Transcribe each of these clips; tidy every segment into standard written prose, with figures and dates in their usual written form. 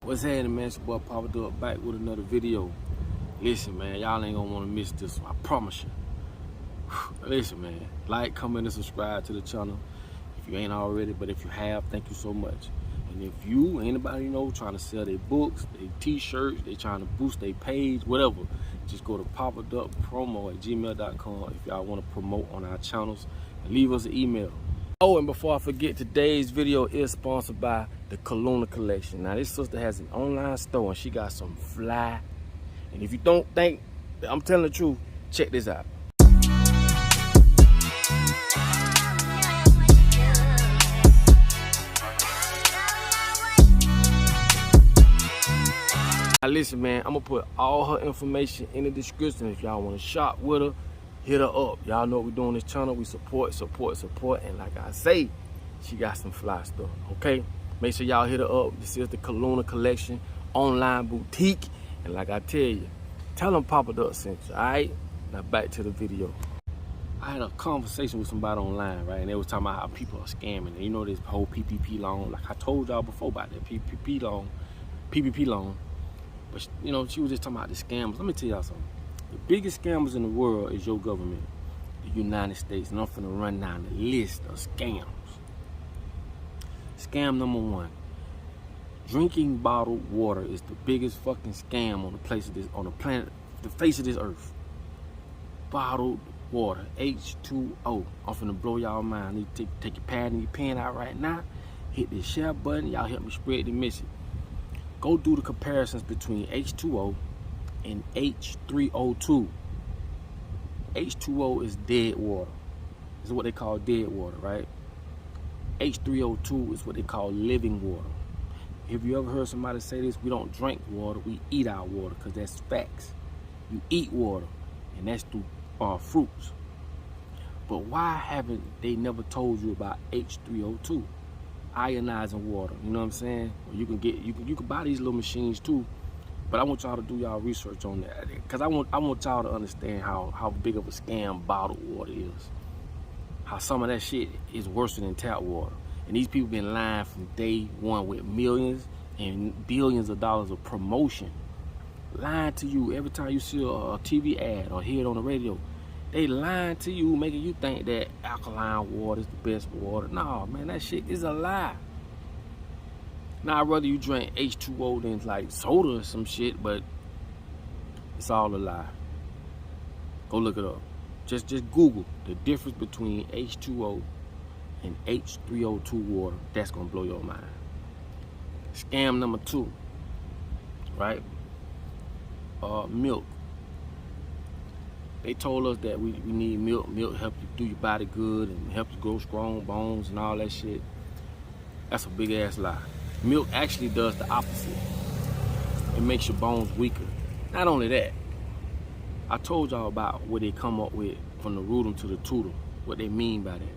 What's happening, man? It's your boy Papa Duck back with another video. Listen, man, y'all ain't gonna wanna miss this one, I promise you. Listen, man, like, comment, and subscribe to the channel if you ain't already, but if you have, thank you so much. And if you, anybody you know, trying to sell their books, their t-shirts, they trying to boost their page, whatever, just go to papaduckpromo@gmail.com if y'all wanna promote on our channels, and leave us an email. Oh, and before I forget, today's video is sponsored by the Calluna collection. Now, this sister has an online store and she got some fly. And if you don't think that I'm telling the truth, check this out. Now, listen, man, I'm gonna put all her information in the description. If y'all wanna shop with her, hit her up. Y'all know what we do on this channel. We support. And like I say, she got some fly stuff, okay? Make sure y'all hit her up. This is the Calluna collection online boutique. And like I tell you, tell them Papa Duck sent you, all right? Now back to the video. I had a conversation with somebody online, right? And they was talking about how people are scamming. And you know this whole PPP loan. Like I told y'all before about that PPP loan. But you know, she was just talking about the scams. Let me tell y'all something. The biggest scammers in the world is your government, the United States. And I'm finna run down the list of scams. Scam number one. Drinking bottled water is the biggest fucking scam on the face of this earth. Bottled water, H2O. I'm finna blow y'all mind. I need to take your pad and your pen out right now. Hit the share button. Y'all help me spread the message. Go do the comparisons between H2O and H3O2. H2O is dead water. This is what they call dead water, right? H3O2 is what they call living water. Have you ever heard somebody say this? We don't drink water, we eat our water, because that's facts. You eat water, and that's through fruits. But why haven't they never told you about H3O2? Ionizing water, you know what I'm saying? Well, you can buy these little machines too. But I want y'all to do y'all research on that, because I want y'all to understand how big of a scam bottled water is. How some of that shit is worse than tap water. And these people been lying from day one with millions and billions of dollars of promotion. Lying to you every time you see a TV ad or hear it on the radio. They lying to you, making you think that alkaline water is the best water. No, man, that shit is a lie. Now, I'd rather you drink H2O than like soda or some shit, but it's all a lie. Go look it up. Just Google the difference between H2O and H3O2 water. That's gonna blow your mind. Scam number two, right? Milk. They told us that we need milk. Milk help you do your body good and help you grow strong bones and all that shit. That's a big ass lie. Milk actually does the opposite. It makes your bones weaker. Not only that, I told y'all about what they come up with from the rudum to the tootle. What they mean by that.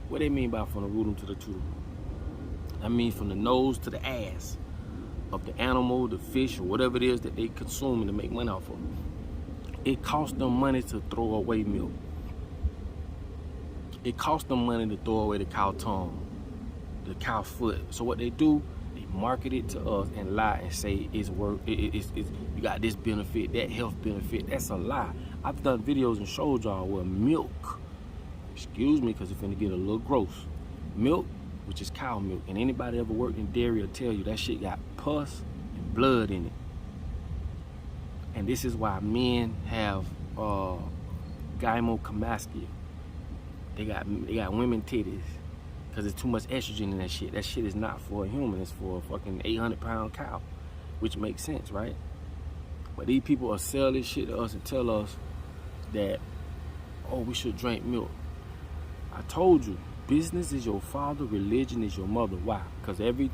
What they mean by from the rudum to the tootle. That means from the nose to the ass of the animal, the fish, or whatever it is that they consume to make money off of. It costs them money to throw away milk. It costs them money to throw away the cow tongue, the cow foot. So what they do, they market it to us and lie and say it's worth you got this benefit, that health benefit. That's a lie. I've done videos and showed y'all where milk, excuse me, because it's finna get a little gross. Milk, which is cow milk, and anybody ever worked in dairy will tell you that shit got pus and blood in it. And this is why men have gynecomastia. They got women titties, because there's too much estrogen in that shit. That shit is not for a human, it's for a fucking 800-pound cow, which makes sense, right? But these people will sell this shit to us and tell us that, oh, we should drink milk. I told you, business is your father, religion is your mother. Why? Because every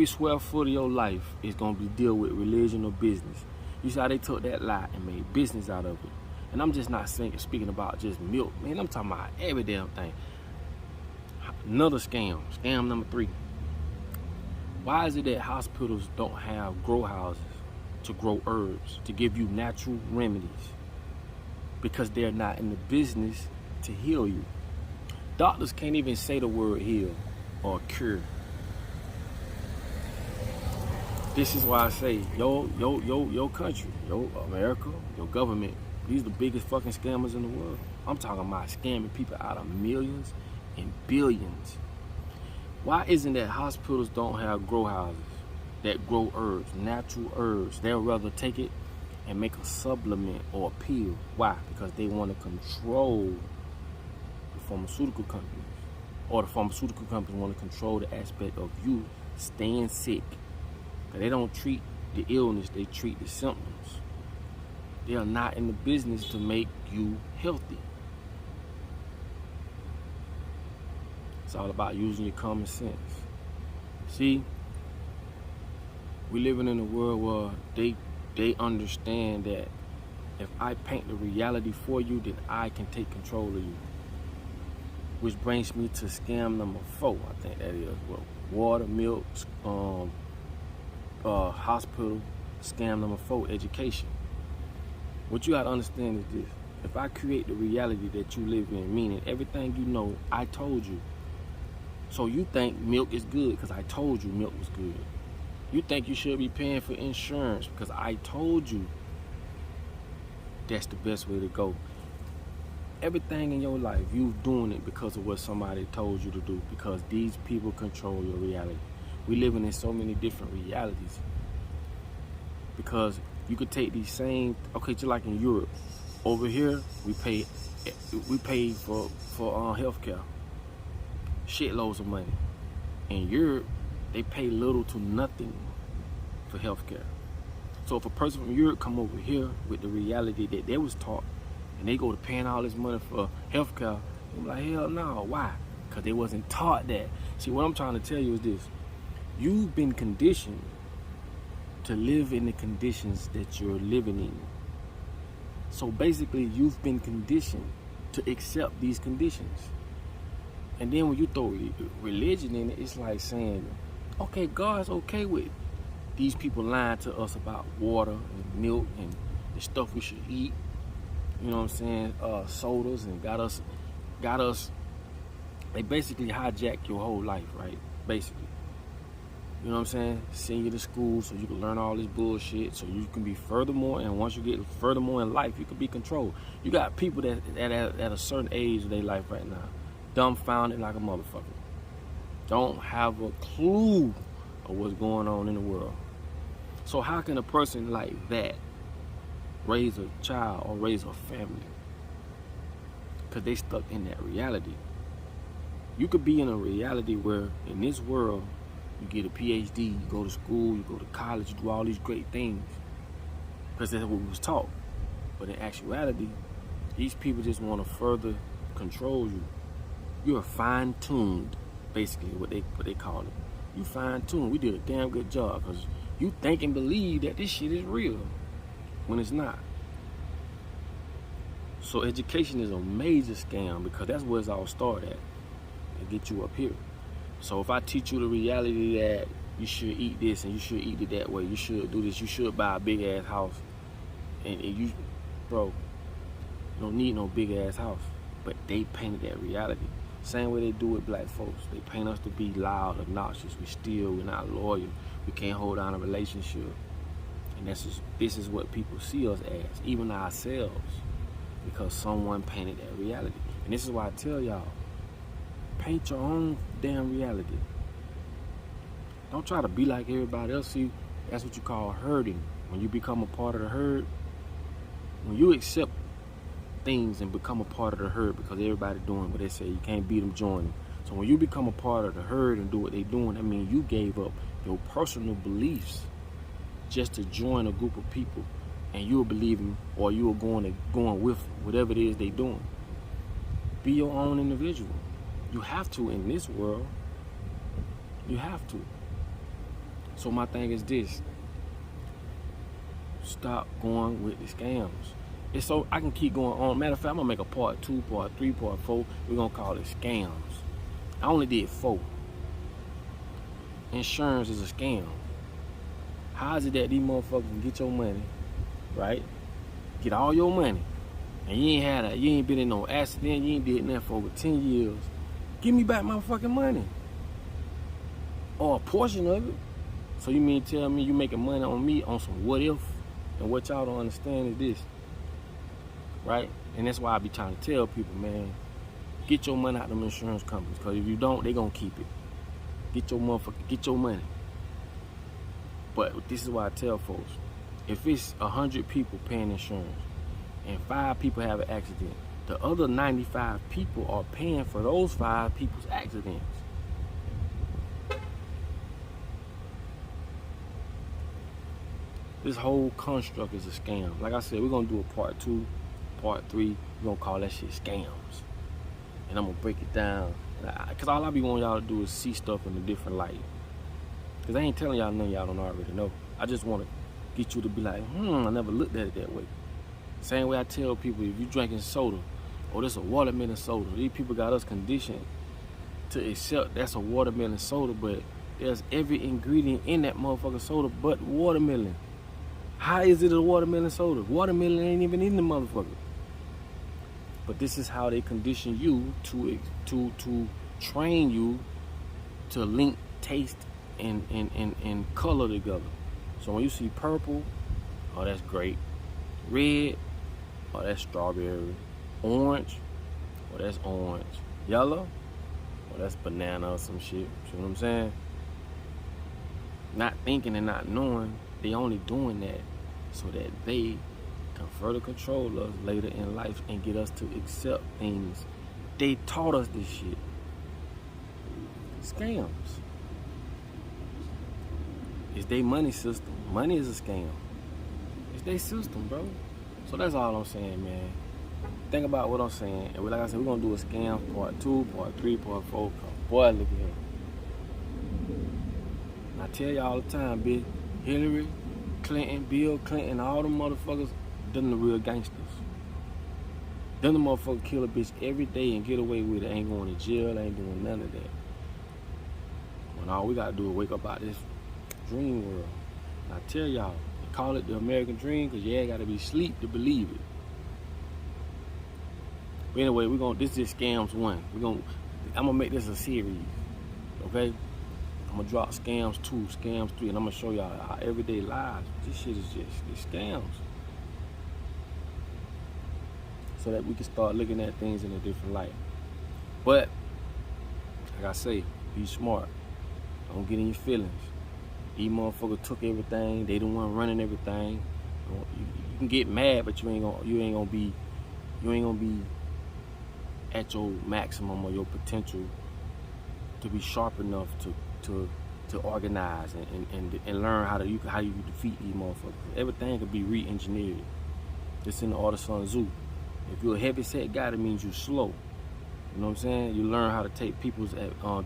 square foot of your life is gonna be deal with religion or business. You see how they took that lie and made business out of it. And I'm just not speaking about just milk, man. I'm talking about every damn thing. Another scam, scam number three. Why is it that hospitals don't have grow houses to grow herbs, to give you natural remedies? Because they're not in the business to heal you. Doctors can't even say the word heal or cure. This is why I say, your country, your America, your government, these are the biggest fucking scammers in the world. I'm talking about scamming people out of millions and billions. Why isn't that hospitals don't have grow houses that grow herbs, natural herbs? They'll rather take it and make a supplement or a pill. Why? Because they want to control the pharmaceutical companies. Or the pharmaceutical companies want to control the aspect of you staying sick. Because they don't treat the illness, they treat the symptoms. They are not in the business to make you healthy. It's all about using your common sense. See, we living in a world where they understand that if I paint the reality for you, then I can take control of you. Which brings me to scam number 4. I think that is water, milk, hospital. Scam number 4, education. What you gotta understand is this: if I create the reality that you live in, meaning everything you know, I told you. So you think milk is good because I told you milk was good. You think you should be paying for insurance because I told you that's the best way to go. Everything in your life, you're doing it because of what somebody told you to do, because these people control your reality. We living in so many different realities because you could take these same, okay, just like in Europe. Over here, we pay for healthcare, shitloads of money. In Europe, they pay little to nothing for healthcare. So if a person from Europe come over here with the reality that they was taught, and they go to paying all this money for healthcare, I'm like, hell no. Why? Because they wasn't taught that. See, what I'm trying to tell you is this: you've been conditioned to live in the conditions that you're living in. So basically, you've been conditioned to accept these conditions. And then when you throw religion in it, it's like saying, okay, God's okay with these people lying to us about water and milk and the stuff we should eat. You know what I'm saying? Sodas, and got us. They basically hijack your whole life, right? Basically. You know what I'm saying? Send you to school so you can learn all this bullshit, so you can be furthermore, and once you get furthermore in life, you can be controlled. You got people that at a certain age of their life right now, dumbfounded like a motherfucker. Don't have a clue of what's going on in the world. So how can a person like that raise a child or raise a family? Because they stuck in that reality. You could be in a reality where in this world you get a PhD, you go to school, you go to college, you do all these great things because that's what we was taught. But in actuality, these people just want to further control you. You're fine-tuned, basically what they call it. You fine-tuned. We did a damn good job because you think and believe that this shit is real when it's not. So education is a major scam because that's where it's all started at, to get you up here. So if I teach you the reality that you should eat this and you should eat it that way, you should do this, you should buy a big ass house, and you, bro, you don't need no big ass house. But they painted that reality. Same way they do with black folks. They paint us to be loud, obnoxious, we steal, we're not loyal, we can't hold down a relationship. And this is what people see us as, even ourselves, because someone painted that reality. And this is why I tell y'all, paint your own damn reality. Don't try to be like everybody else. See, that's what you call herding. When you become a part of the herd, when you accept things and become a part of the herd because everybody doing what they say, you can't beat them, join them. So when you become a part of the herd and do what they doing, that means you gave up your personal beliefs just to join a group of people, and you were believing, or you were going with whatever it is they doing. Be your own individual. You have to in this world. You have to. So my thing is this: stop going with the scams. It's so I can keep going on. Matter of fact, I'm gonna make a part 2, part 3, part 4. We're gonna call it scams. I only did 4. Insurance is a scam. How is it that these motherfuckers can get your money, right? Get all your money, and you ain't been in no accident, you ain't did nothing for over 10 years. Give me back my fucking money, or a portion of it. So you mean tell me you making money on me on some what if? And what y'all don't understand is this, right? And that's why I be trying to tell people, man, get your money out of them insurance companies, because if you don't, they gonna keep it. Get your money. But this is why I tell folks, if it's 100 people paying insurance and 5 people have an accident, the other 95 people are paying for those 5 people's accidents. This whole construct is a scam. Like I said, we're gonna do a part 2, part 3. We're gonna call that shit scams. And I'm gonna break it down. Cause all I be wanting y'all to do is see stuff in a different light. Cause I ain't telling y'all nothing y'all don't already know. I just wanna get you to be like, I never looked at it that way. Same way I tell people, if you drinking soda, or this a watermelon soda, these people got us conditioned to accept that's a watermelon soda, but there's every ingredient in that motherfucking soda but watermelon. How is it a watermelon soda? Watermelon ain't even in the motherfucker. But this is how they condition you to train you to link taste and color together. So when you see purple, oh, that's grape. Red, oh, that's strawberry. Orange, oh, that's orange. Yellow, oh, that's banana or some shit. See what I'm saying? Not thinking and not knowing, they only doing that so that they can further control us later in life and get us to accept things. They taught us this shit. Scams. It's their money system. Money is a scam. It's their system, bro. So that's all I'm saying, man. Think about what I'm saying. And like I said, we're going to do a scam part 2, part 3, part 4. Boy, look at him. I tell y'all all the time, bitch, Hillary Clinton, Bill Clinton, all them motherfuckers, them the real gangsters. Them the motherfuckers kill a bitch every day and get away with it. Ain't going to jail, ain't doing none of that. When all we got to do is wake up out this dream world. And I tell y'all, they call it the American dream because you ain't got to be asleep to believe it. But anyway, this is Scams 1. I'm gonna make this a series, okay? I'm gonna drop Scams 2, Scams 3, and I'm gonna show y'all our everyday lives. This shit is just scams. So that we can start looking at things in a different light. But, like I say, be smart. Don't get in your feelings. These motherfuckers took everything. They the one running everything. You can get mad, but you ain't gonna be at your maximum or your potential to be sharp enough to organize and learn how you defeat these motherfuckers. Everything could be re-engineered. It's in the art of Sun Tzu. If you're a heavy set guy, that means you're slow. You know what I'm saying? You learn how to take people's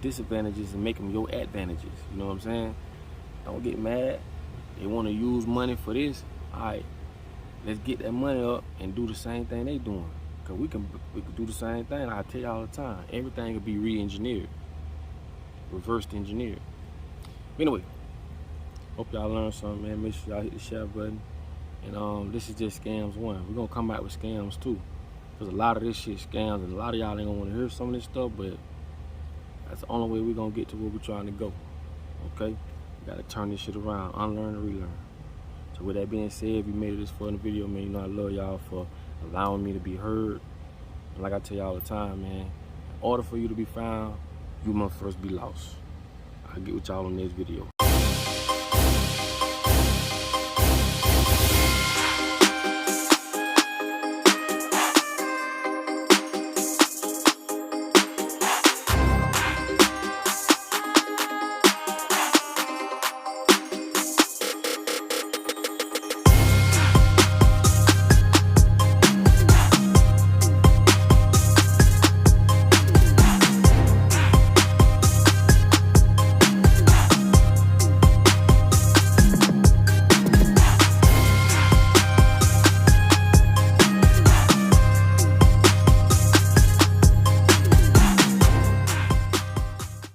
disadvantages and make them your advantages. You know what I'm saying? Don't get mad. They want to use money for this. All right, let's get that money up and do the same thing they doing. Cause we can do the same thing. I tell you all the time, everything can be re-engineered, reversed engineered. Anyway, hope y'all learned something, man. Make sure y'all hit the share button. And this is just Scams 1. We're gonna come back with Scams 2. Cause a lot of this shit scams, and a lot of y'all ain't gonna want to hear some of this stuff, but that's the only way we're gonna get to where we're trying to go. Okay? We gotta turn this shit around, unlearn and relearn. So with that being said, if you made it this far in the video, man, you know I love y'all for allowing me to be heard. And like I tell y'all all the time, man, in order for you to be found, you must first be lost. I'll get with y'all on this video.